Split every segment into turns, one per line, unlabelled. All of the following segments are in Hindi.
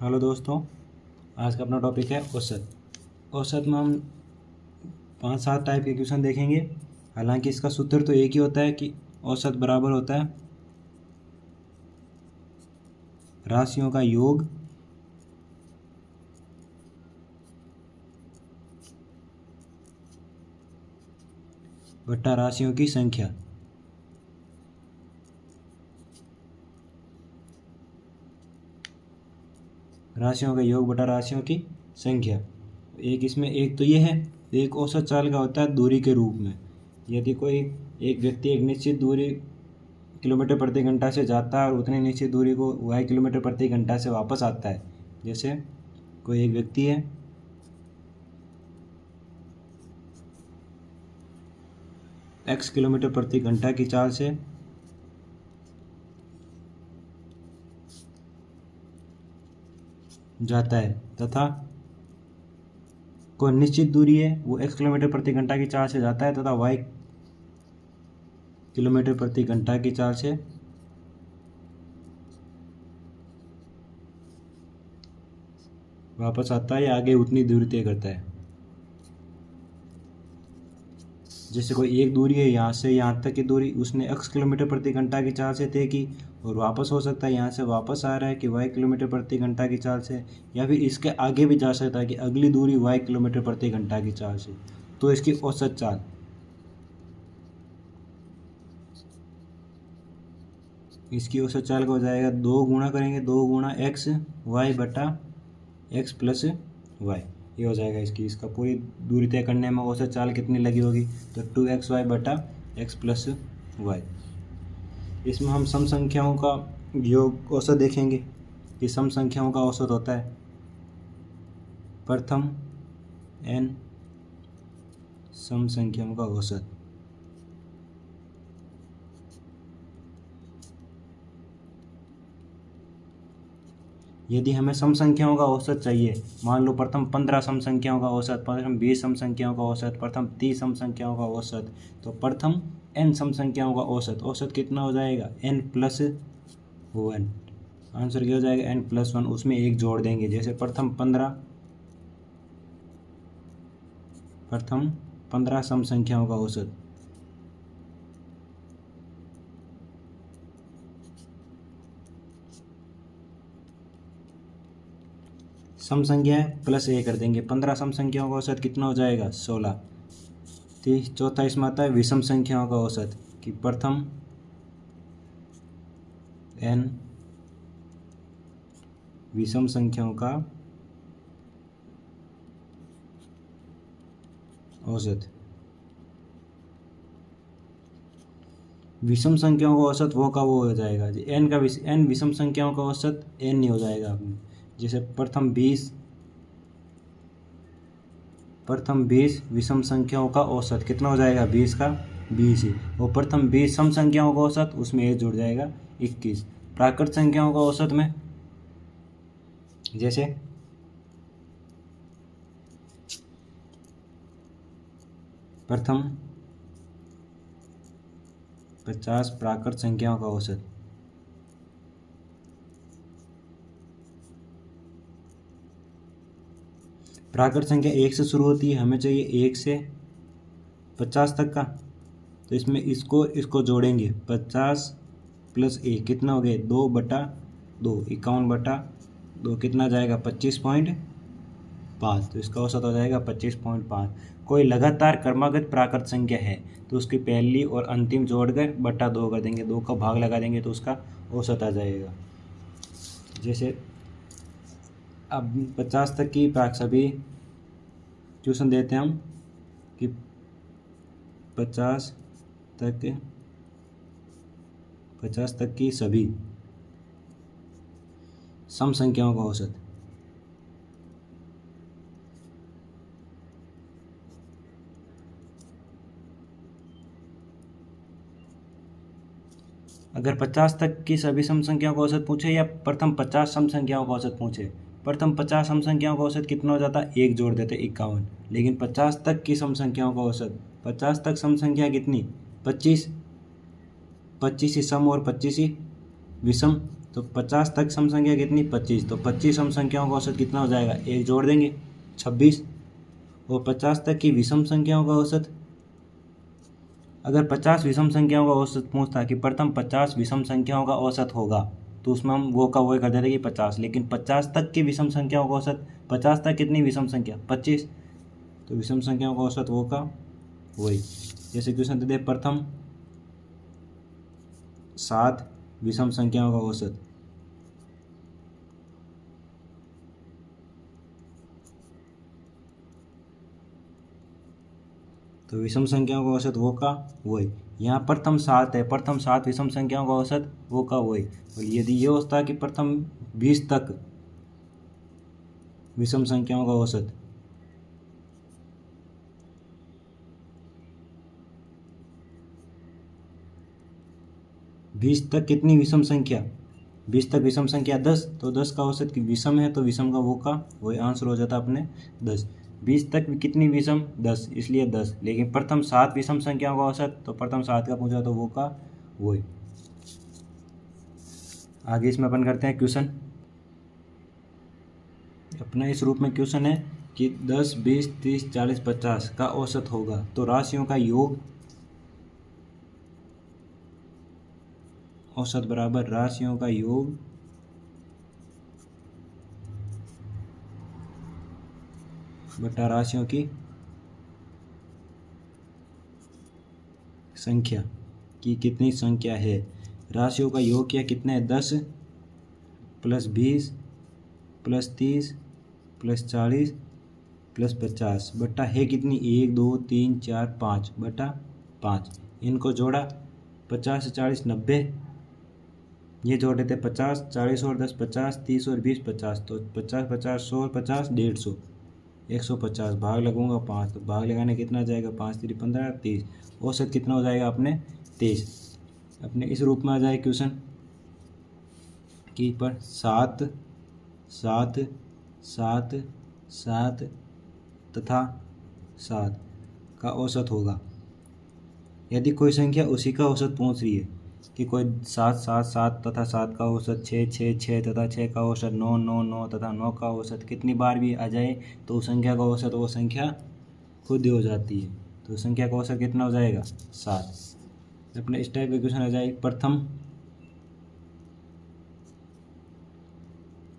हेलो दोस्तों, आज का अपना टॉपिक है औसत। औसत में हम 5-7 टाइप के क्वेश्चन देखेंगे। हालांकि इसका सूत्र तो एक ही होता है कि औसत बराबर होता है राशियों का योग बटा राशियों की संख्या। राशियों का योग बटा राशियों की संख्या। एक इसमें एक तो ये है, एक औसत चाल का होता है दूरी के रूप में। यदि कोई एक व्यक्ति एक निश्चित दूरी किलोमीटर प्रति घंटा से जाता है और उतनी निश्चित दूरी को y किलोमीटर प्रति घंटा से वापस आता है। जैसे कोई एक व्यक्ति है x किलोमीटर प्रति घंटा की चाल से जाता है तथा कोई निश्चित दूरी है वो x किलोमीटर प्रति घंटा की चाल से जाता है तथा y किलोमीटर प्रति घंटा की चाल से वापस आता है या आगे उतनी दूरी तय करता है। जैसे कोई एक दूरी है यहाँ से यहाँ तक की दूरी उसने x किलोमीटर प्रति घंटा की चाल से तय की और वापस हो सकता है यहाँ से वापस आ रहा है कि y किलोमीटर प्रति घंटा की चाल से, या फिर इसके आगे भी जा सकता है कि अगली दूरी y किलोमीटर प्रति घंटा की चाल से। तो इसकी औसत चाल का हो जाएगा 2 गुणा करेंगे 2 गुणा x y बटा x प्लस y। ये हो जाएगा इसका पूरी दूरी तय करने में औसत चाल कितनी लगी होगी, तो 2xy बटा x प्लस वाई। इसमें हम सम संख्याओं का योग औसत देखेंगे कि सम संख्याओं का औसत होता है प्रथम n सम संख्याओं का औसत। यदि हमें सम संख्याओं का औसत चाहिए, मान लो प्रथम 15 सम संख्याओं का औसत, प्रथम 20 सम संख्याओं का औसत, प्रथम 30 सम संख्याओं का औसत, तो प्रथम n सम संख्याओं का औसत कितना हो जाएगा n प्लस 1। आंसर क्या हो जाएगा n प्लस 1। उसमें एक जोड़ देंगे, जैसे प्रथम 15 सम संख्याओं का औसत, सम संख्या है प्लस ए कर देंगे। 15 सम संख्याओं का औसत कितना हो जाएगा 16। चौथा इसमें आता है विषम संख्याओं का औसत कि प्रथम n विषम संख्याओं का औसत। विषम संख्याओं का औसत वो का वो हो जाएगा जी n विषम संख्याओं का औसत n नहीं हो जाएगा अपने। जैसे प्रथम 20 विषम संख्याओं का औसत कितना हो जाएगा 20 का 20 ही, और प्रथम 20 सम संख्याओं का औसत उसमें एक जुड़ जाएगा 21। प्राकृत संख्याओं का औसत में जैसे प्रथम 50 प्राकृत संख्याओं का औसत, प्राकृत संख्या 1 से शुरू होती है, हमें चाहिए 1 से 50 तक का, तो इसमें इसको जोड़ेंगे 50 प्लस 1 कितना हो गया 2 बटा 2 51 बटा 2 कितना जाएगा 25.5। तो इसका औसत हो जाएगा 25.5। कोई लगातार क्रमागत प्राकृत संख्या है तो उसकी पहली और अंतिम जोड़कर बटा 2 कर देंगे, 2 का भाग लगा देंगे तो उसका औसत आ जाएगा। जैसे अब 50 तक की सभी ट्यूशन देते हैं हम कि 50 तक की सभी सम संख्याओं का औसत। अगर 50 तक की सभी सम संख्याओं का औसत पूछे या प्रथम 50 सम संख्याओं का औसत पूछे, प्रथम 50 सम संख्याओं का औसत कितना हो जाता है एक जोड़ देते 51। लेकिन 50 तक की सम संख्याओं का औसत, 50 तक सम संख्या कितनी 25 ही सम और 25 ही विषम, तो 50 तक सम संख्या कितनी 25, तो 25 सम संख्याओं का औसत कितना हो जाएगा, एक जोड़ देंगे 26। और 50 तक की विषम संख्याओं का औसत, अगर 50 विषम संख्याओं का औसत पूछता कि प्रथम 50 विषम संख्याओं का औसत होगा, तो उसमें हम वो का वही कर देते कि 50। लेकिन 50 तक की विषम संख्याओं का औसत, 50 तक कितनी विषम संख्या 25, तो विषम संख्याओं का औसत वो का वही। जैसे क्वेश्चन दे दे प्रथम 7 विषम संख्याओं का औसत, तो विषम संख्याओं का औसत वो का वही। यहाँ प्रथम 7 है, प्रथम 7 विषम संख्याओं का औसत वो का वही। और यदि ये होता है कि प्रथम 20 तक विषम संख्याओं का औसत, बीस तक कितनी विषम संख्या, 20 तक विषम संख्या 10, तो 10 का औसत की विषम है तो विषम का वो का वही आंसर हो जाता अपने 10। 20 तक कितनी विषम 10, इसलिए 10। लेकिन प्रथम 7 विषम संख्याओं का औसत, तो प्रथम 7 का पूछा तो वो का वही। आगे इसमें अपन करते हैं क्वेश्चन अपना। इस रूप में क्वेश्चन है कि 10, 20, 30, 40, 50 का औसत होगा, तो राशियों का योग औसत बराबर राशियों का योग बटा राशियों की संख्या की कितनी संख्या है। राशियों का योग क्या कितना है, 10 प्लस 20 प्लस 30 प्लस 40 प्लस 50 बटा है कितनी 1 2 3 4 5 बटा 5। इनको जोड़ा 50 से 40 90, ये जोड़े थे 50, 40 और 10 50, 30 और 20 50, तो 50 50 100 और 50 150, 150 भाग लगूंगा 5, तो भाग लगाने कितना जाएगा 5 3 15 30, औसत कितना हो जाएगा अपने 23। अपने इस रूप में आ जाए क्वेश्चन की पर 7 7 7 7 तथा 7 का औसत होगा। यदि कोई संख्या उसी का औसत पूछ रही है कि कोई 7 7 7 तथा 7 का औसत 6 6 6 तथा 6 का औसत 9 9 9 तथा 9 का औसत कितनी बार भी आ जाए, तो उस संख्या का औसत वो संख्या खुद ही हो जाती है। तो संख्या का औसत कितना हो जाएगा 7। अपने इस टाइप का क्वेश्चन आ जाए प्रथम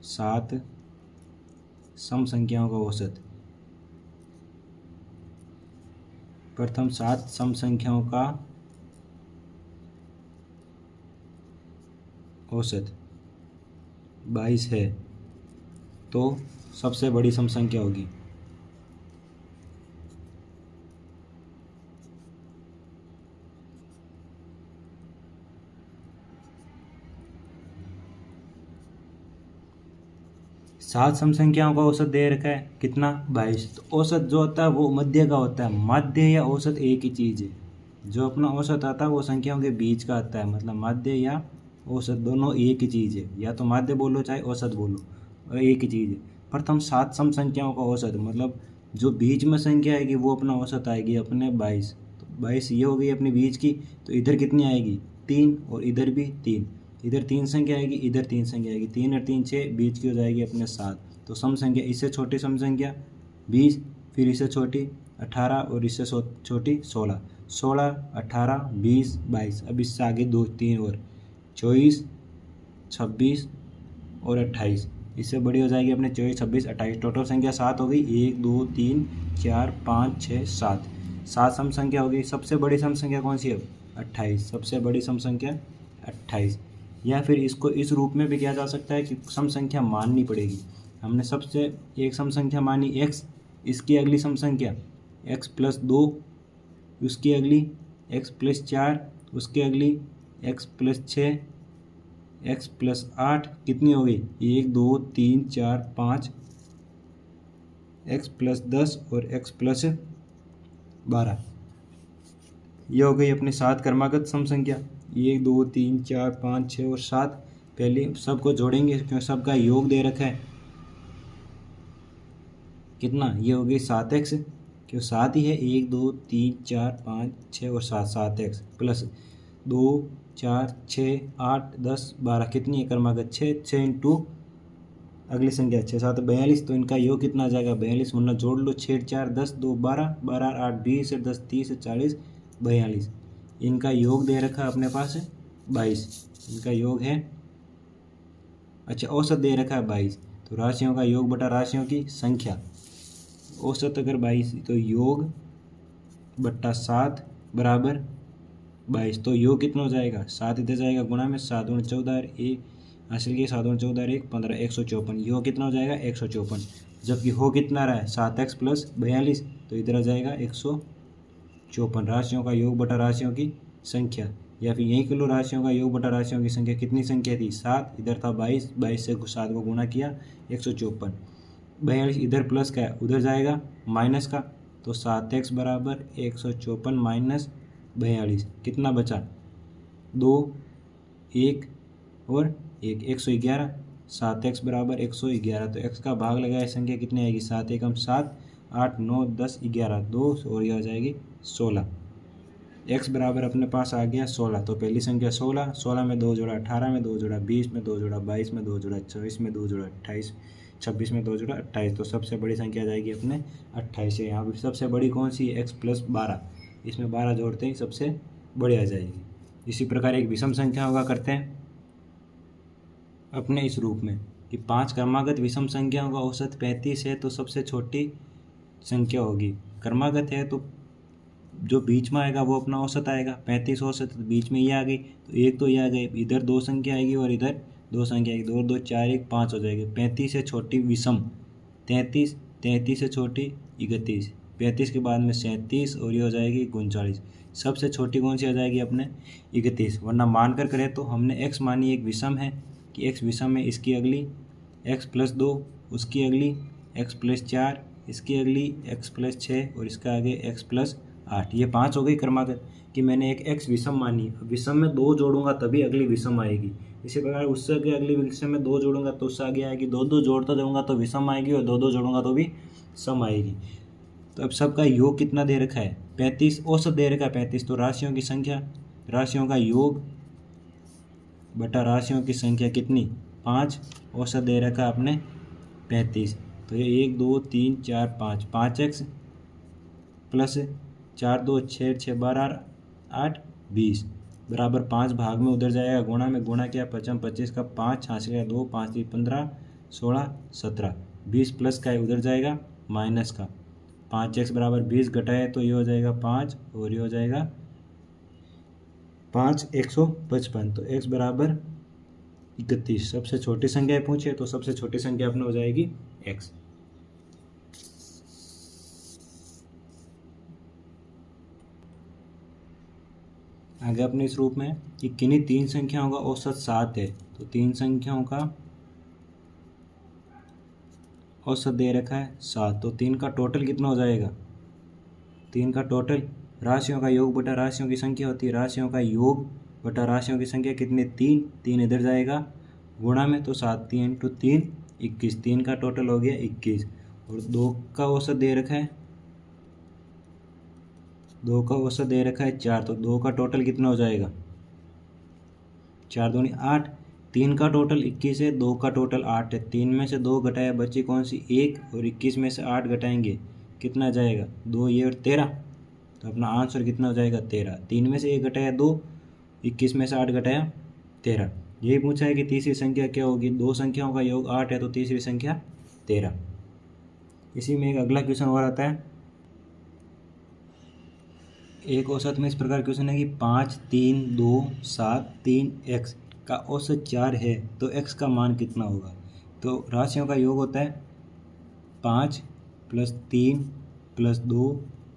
7 सम संख्याओं का औसत, प्रथम 7 सम संख्याओं का औसत 22 है, तो सबसे बड़ी सम संख्या होगी। सात सम संख्याओं का औसत दे रखा है कितना 22, तो औसत जो होता है वो मध्य का होता है। माध्य या औसत एक ही चीज़ है। जो अपना औसत आता है वो संख्याओं के बीच का आता है, मतलब माध्य या औसत दोनों एक ही चीज़ है। या तो माध्य बोलो चाहे औसत बोलो, और एक ही चीज़ है। प्रथम 7 सम संख्याओं का औसत मतलब जो बीच में संख्या आएगी वो अपना औसत आएगी अपने 22। तो 22 ये हो गई अपनी बीच की, तो इधर कितनी आएगी 3, और इधर भी 3। इधर 3 संख्या आएगी, इधर 3 संख्या आएगी, 3 और 3 6, बीच की हो जाएगी अपने 7। तो सम संख्या इससे छोटी सम संख्या 20, फिर इससे छोटी 18 और इससे छोटी 16। 16 18 20 22, अब इससे आगे 2 3 और 24 26 और 28, इससे बड़ी हो जाएगी अपने 24 26 28। टोटल संख्या 7 हो गई, 1 2 3 4 5 6 7, 7 सम संख्या हो गई। सबसे बड़ी सम संख्या कौन सी है 28, सबसे बड़ी सम संख्या 28। या फिर इसको इस रूप में भी किया जा सकता है कि सम संख्या माननी पड़ेगी। हमने सबसे एक सम संख्या मानी x, इसकी अगली सम संख्या x प्लस 2, उसकी अगली x प्लस 4, उसकी अगली x प्लस 6, x प्लस 8, कितनी हो गई 1 2 3 4 5, x प्लस 10 और x प्लस 12। ये हो गई अपनी 7 क्रमागत सम संख्या, 1 2 3 4 5 6 और 7। पहले सबको जोड़ेंगे क्योंकि सबका योग दे रखा है कितना, ये हो गई 7x, क्यों 7 ही है, 1 2 3 4 5 6 और 7, 7x प्लस 2 4 6 8 10 12 कितनी है क्रमागत 6 इंटू अगली संख्या 6 7 42, तो इनका योग कितना आ जाएगा 42, वरना जोड़ लो 6 4 10 2 12 12 8 20 10 30 40 42, इनका योग दे रखा है अपने पास 22, इनका योग है, अच्छा औसत दे रखा है 22, तो राशियों का योग बटा राशियों की संख्या, औसत अगर 22 तो योग बट्टा 7 बराबर 22, तो योग कितना हो जाएगा 7 इधर जाएगा गुणा में 7 गुण 14 एक हासिल किया 7 गुण 14 एक 15 154, योग कितना हो जाएगा 154, जबकि हो कितना रहा है 7x प्लस 42, तो इधर आ जाएगा 154, राशियों का योग बटा राशियों की संख्या, या फिर यही कर लो राशियों का योग बटा राशियों की संख्या, कितनी संख्या थी 7, इधर था 22, 22 से 7 को गुणा किया 154, 42 इधर प्लस का है उधर जाएगा माइनस का, तो 7x बराबर 154 माइनस 42, कितना बचा 2 1 और 111, 7x बराबर 111, तो x का भाग लगाए संख्या कितनी आएगी 7 एकम 7 8 9 10 11 2 और यह आ जाएगी 16, x बराबर अपने पास आ गया 16, तो पहली संख्या 16, 16 में 2 जोड़ा 18 में 2 जोड़ा 20 में 2 जोड़ा 22 में 2 जोड़ा 24 में 2 जोड़ा 28 26 में 2 जोड़ा 28, तो सबसे बड़ी संख्या आ जाएगी अपने 28 है, यहाँ पर सबसे बड़ी कौन सी है x प्लस 12, इसमें 12 जोड़ते ही सबसे बड़ी आ जाएगी। इसी प्रकार एक विषम संख्या होगा करते हैं अपने इस रूप में कि 5 क्रमागत विषम संख्याओं का औसत 35 है, तो सबसे छोटी संख्या होगी, क्रमागत है तो जो बीच में आएगा वो अपना औसत आएगा, 35 औसत तो बीच में ये आ गई, तो एक तो ये आ गई, इधर 2 संख्या आएगी और इधर 2 संख्या आएगी, 2 2 4 1 5 हो जाएगी, 35 से छोटी विषम 33, 33 से छोटी 31, 35 के बाद में 37 और ये हो जाएगी 39, सबसे छोटी कौन सी आ जाएगी अपने 31, वरना मान कर करें तो हमने x मानी एक विषम है कि x विषम है, इसकी अगली x प्लस 2, उसकी अगली x प्लस 4, इसकी अगली x प्लस 6 और इसका आगे x प्लस 8, ये 5 हो गई क्रमागत कि मैंने एक x विषम मानी, विषम में 2 जोड़ूंगा तभी अगली विषम आएगी, इसी प्रकार उससे आगे अगली विषम में 2 जोड़ूंगा तो उससे आगे आएगी, 2 2 जोड़ता जाऊँगा तो विषम आएगी और 2 2 जोड़ूंगा तो भी सम आएगी। तो अब सबका योग कितना दे रखा है 35, औसत दे रखा है 35, तो राशियों की संख्या, राशियों का योग बटा राशियों की संख्या कितनी 5, औसत दे रखा है आपने 35, तो ये 1 2 3 4 5, 5x प्लस 4 2 6 6 12 8 20 बराबर 5 भाग में उधर जाएगा गुणा में, गुणा किया 25 25 का 5 हासिल किया 2 5 3 15 16 17, 20 प्लस का है उधर जाएगा माइनस का, 5x बराबर 20 घटाए तो ये हो जाएगा 5 और ये हो जाएगा 5 155, तो x बराबर 31, सबसे छोटी संख्या पूछे तो सबसे छोटी संख्या अपने हो जाएगी x। आगे अपने इस रूप में कि किन्हीं 3 संख्याओं का औसत 7 है, तो 3 संख्याओं का औसत दे रखा है 7, तो 3 का टोटल कितना हो जाएगा 3 का टोटल, राशियों का योग बटा राशियों की संख्या होती है, राशियों का योग बटा राशियों की संख्या कितनी 3, 3 इधर जाएगा गुणा में, तो 7 3 इंटू 3 21, 3 का टोटल हो गया 21, और 2 का औसत दे रखा है 2 का औसत दे रखा है 4, तो 2 का टोटल कितना हो जाएगा 4 दूनी 8, 3 का टोटल 21 है, 2 का टोटल 8 है, 3 में से 2 घटाया बची कौन सी 1, और 21 में से 8 घटाएंगे कितना जाएगा 2 ये और 13, तो अपना आंसर कितना हो जाएगा 13, 3 में से 1 घटाया 2, 21 में से 8 घटाया 13, यही पूछा है कि तीसरी संख्या क्या होगी, 2 संख्याओं का योग 8 है तो तीसरी संख्या 13। इसी में एक अगला क्वेश्चन और आता है, एक औसत में इस प्रकार क्वेश्चन है कि 5 3 2 7 3 x का औसत 4 है तो x का मान कितना होगा, तो राशियों का योग होता है 5 plus 3 plus 2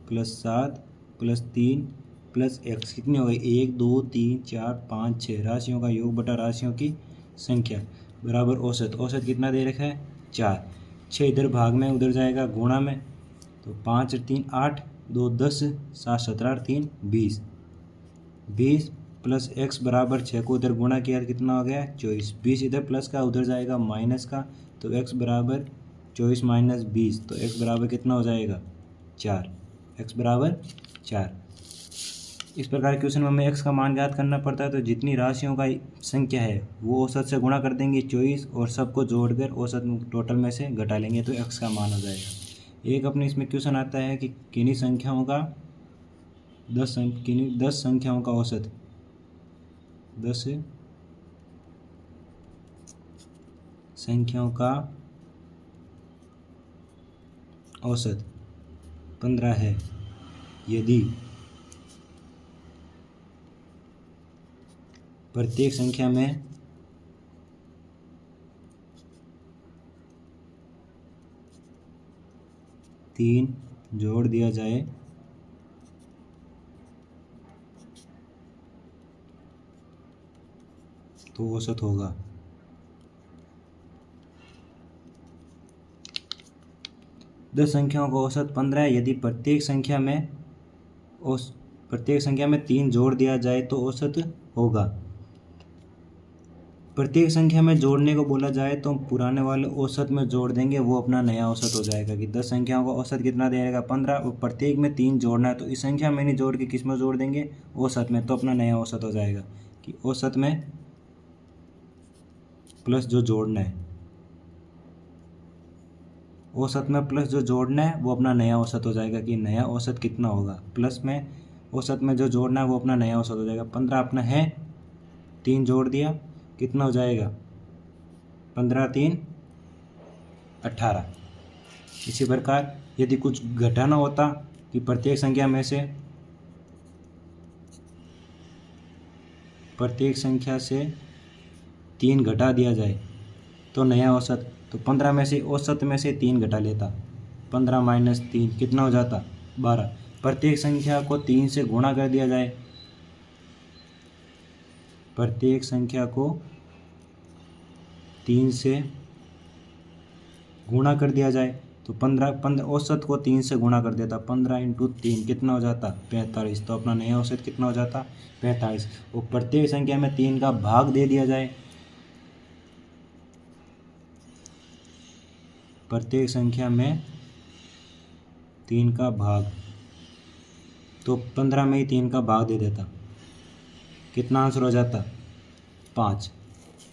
plus 7 plus 3 plus x, कितनी हो गई 1 2 3 4 5 6, राशियों का योग बटा राशियों की संख्या बराबर औसत, औसत कितना दे रखा है 4, 6 इधर भाग में उधर जाएगा गुणा में, तो 5 3 8 2 10 7 17 3 20, 20 प्लस x बराबर 6 को इधर गुणा किया तो कितना हो गया 24, 20 इधर प्लस का उधर जाएगा माइनस का, तो x बराबर 24 माइनस 20, तो x बराबर कितना हो जाएगा 4, x बराबर 4। इस प्रकार क्वेश्चन में हमें x का मान ज्ञात करना पड़ता है, तो जितनी राशियों का संख्या है वो औसत से गुणा कर देंगे 24 और सबको जोड़कर औसत टोटल में से घटा लेंगे तो x का मान हो जाएगा। एक अपने इसमें क्वेश्चन आता है कि किन्हीं संख्याओं का 10 संख्याओं का औसत 10 संख्याओं का औसत 15 है यदि प्रत्येक संख्या में 3 जोड़ दिया जाए तो औसत होगा। दस संख्याओं का औसत 15 है यदि प्रत्येक संख्या में 3 जोड़ दिया जाए तो औसत होगा। प्रत्येक संख्या में जोड़ने को बोला जाए तो पुराने वाले औसत में जोड़ देंगे, वो अपना नया औसत हो जाएगा कि 10 संख्याओं का औसत कितना देगा 15 और प्रत्येक में 3 जोड़ना है तो इस संख्या में नहीं जोड़ के किस में जोड़ देंगे औसत में, तो अपना नया औसत हो जाएगा कि औसत में प्लस जो जोड़ना है, औसत में प्लस जो जोड़ना है वो अपना नया औसत हो जाएगा कि नया औसत कितना होगा। प्लस में औसत में जो जोड़ना है वो अपना नया औसत हो जाएगा। 15 अपना है, 3 जोड़ दिया कितना हो जाएगा 15 3 18। इसी प्रकार यदि कुछ घटाना होता कि प्रत्येक संख्या से 3 घटा दिया जाए तो नया औसत, तो 15 में से औसत में से 3 घटा लेता, 15 माइनस 3 कितना हो जाता 12। प्रत्येक संख्या को 3 से गुणा कर दिया जाए, प्रत्येक संख्या को 3 से गुणा कर दिया जाए तो 15 औसत को 3 से गुणा कर देता, 15 इंटू 3 कितना हो जाता 45। तो अपना नया औसत कितना हो जाता 45। और प्रत्येक संख्या में 3 का भाग दे दिया जाए, प्रत्येक संख्या में 3 का भाग, तो 15 में ही 3 का भाग दे देता, कितना आंसर हो जाता 5।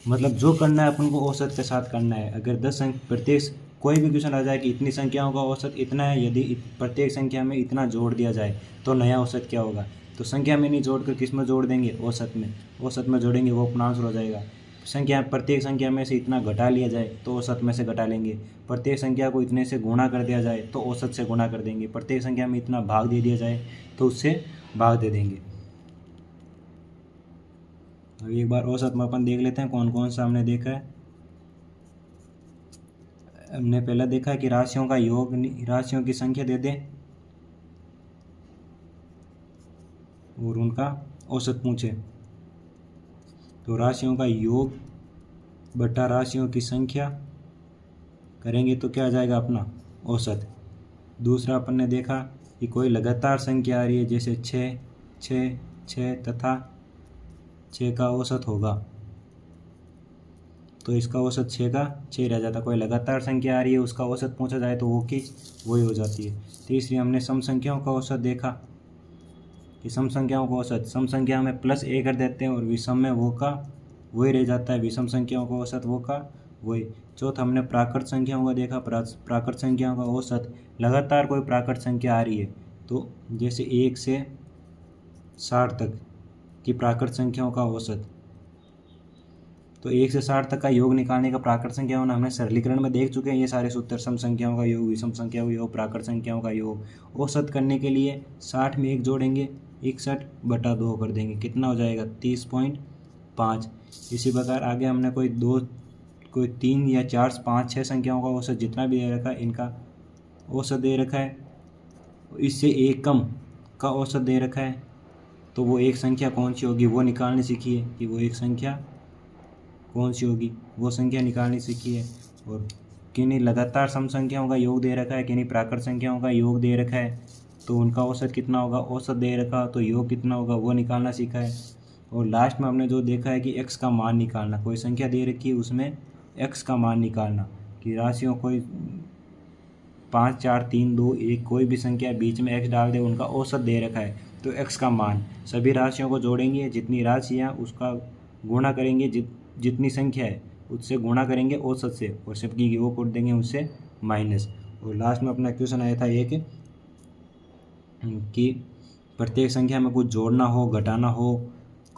मतलब जो करना है अपन को औसत के साथ करना है। अगर 10 प्रत्येक कोई भी क्वेश्चन आ जाए कि इतनी संख्याओं का औसत इतना है, यदि प्रत्येक संख्या में इतना जोड़ दिया जाए तो नया औसत क्या होगा, तो संख्या में नहीं जोड़ कर किस में जोड़ देंगे औसत में, औसत में जोड़ेंगे वो अपना आंसर हो जाएगा। प्रत्येक संख्या में से इतना घटा लिया जाए तो औसत में से घटा लेंगे, प्रत्येक संख्या को इतने से गुणा कर दिया जाए तो औसत से गुणा कर देंगे, प्रत्येक संख्या में इतना भाग दे दिया जाए तो उससे भाग दे देंगे। अभी एक बार औसत में अपन देख लेते हैं कौन कौन सा हमने देखा है। हमने पहला देखा कि राशियों का योग, राशियों की संख्या दे दें और उनका औसत पूछे, तो राशियों का योग बटा राशियों की संख्या करेंगे तो क्या आ जाएगा अपना औसत। दूसरा अपन ने देखा कि कोई लगातार संख्या आ रही है जैसे 6 6 6 तथा 6 का औसत होगा तो इसका औसत 6 का 6 रह जाता। कोई लगातार संख्या आ रही है उसका औसत पूछा जाए तो वही हो जाती है। तीसरी हमने सम संख्याओं का औसत देखा कि सम संख्याओं का औसत, सम संख्या में प्लस a कर देते हैं और विषम में वो का वही रह जाता है, विषम संख्याओं का औसत वो का वही। चौथा हमने प्राकृत संख्याओं का देखा, प्राकृत संख्याओं का औसत, लगातार कोई प्राकृत संख्या आ रही है तो जैसे 1 से 60 तक की प्राकृत संख्याओं का औसत, तो 1 से 60 तक का योग निकालने का प्राकृत संख्याओं हमने सरलीकरण में देख चुके हैं ये सारे सूत्र, सम संख्याओं का योग, विषम संख्याओं का योग, प्राकृत संख्याओं का योग। औसत करने के लिए 60 में 1 जोड़ेंगे 61/2 कर देंगे, कितना हो जाएगा 30.5। इसी प्रकार आगे हमने कोई 3 या 4 5 6 संख्याओं का औसत जितना भी दे रखा है इनका औसत दे रखा है, इससे एक कम का औसत दे रखा है तो वो एक संख्या कौन सी होगी वो निकालनी सीखिए कि वो एक संख्या कौन सी होगी, वो संख्या निकालनी सीखिए। और किन्हीं लगातार सम संख्याओं का योग दे रखा है, किन्हीं प्राकृत संख्याओं का योग दे रखा है तो उनका औसत कितना होगा, औसत दे रखा तो योग कितना होगा वो निकालना सीखा है। और लास्ट में हमने जो देखा है कि x का मान निकालना, कोई संख्या दे रखी है उसमें x का मान निकालना कि राशियों कोई 5 4 3 2 1 कोई भी संख्या बीच में x डाल दे, उनका औसत दे रखा है तो x का मान, सभी राशियों को जोड़ेंगे, जितनी राशियाँ उसका गुणा करेंगे, जितनी संख्या है उससे गुणा करेंगे औसत से, और सबकी वो कर देंगे उससे माइनस। और लास्ट में अपना क्वेश्चन आया था एक कि प्रत्येक संख्या में कुछ जोड़ना हो, घटाना हो,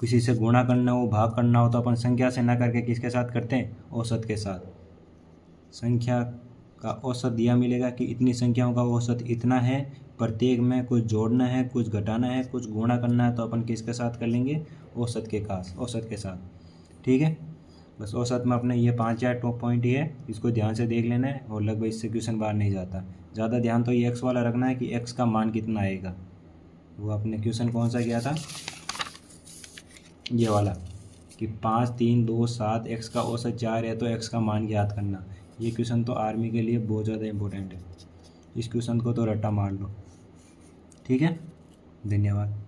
किसी से गुणा करना हो, भाग करना हो, तो अपन संख्या से ना करके किसके साथ करते हैं, औसत के साथ। संख्या का औसत दिया मिलेगा कि इतनी संख्याओं का औसत इतना है, प्रत्येक में कुछ जोड़ना है, कुछ घटाना है, कुछ गुणा करना है, तो अपन किसके साथ कर लेंगे, औसत के साथ। ठीक है, बस औसत में अपने ये 5 या टॉप पॉइंट ही है, इसको ध्यान से देख लेना है, और लगभग इससे क्वेश्चन बाहर नहीं जाता। ज़्यादा ध्यान तो ये एक्स वाला रखना है कि एक्स का मान कितना आएगा। वो अपने क्वेश्चन कौन सा गया था, ये वाला, कि 5, 3, 2, 7, एक्स का औसत 4 है तो एक्स का मान याद करना। ये क्वेश्चन तो आर्मी के लिए बहुत ज़्यादा इंपॉर्टेंट है, इस क्वेश्चन को तो रट्टा मार लो। ठीक है, धन्यवाद।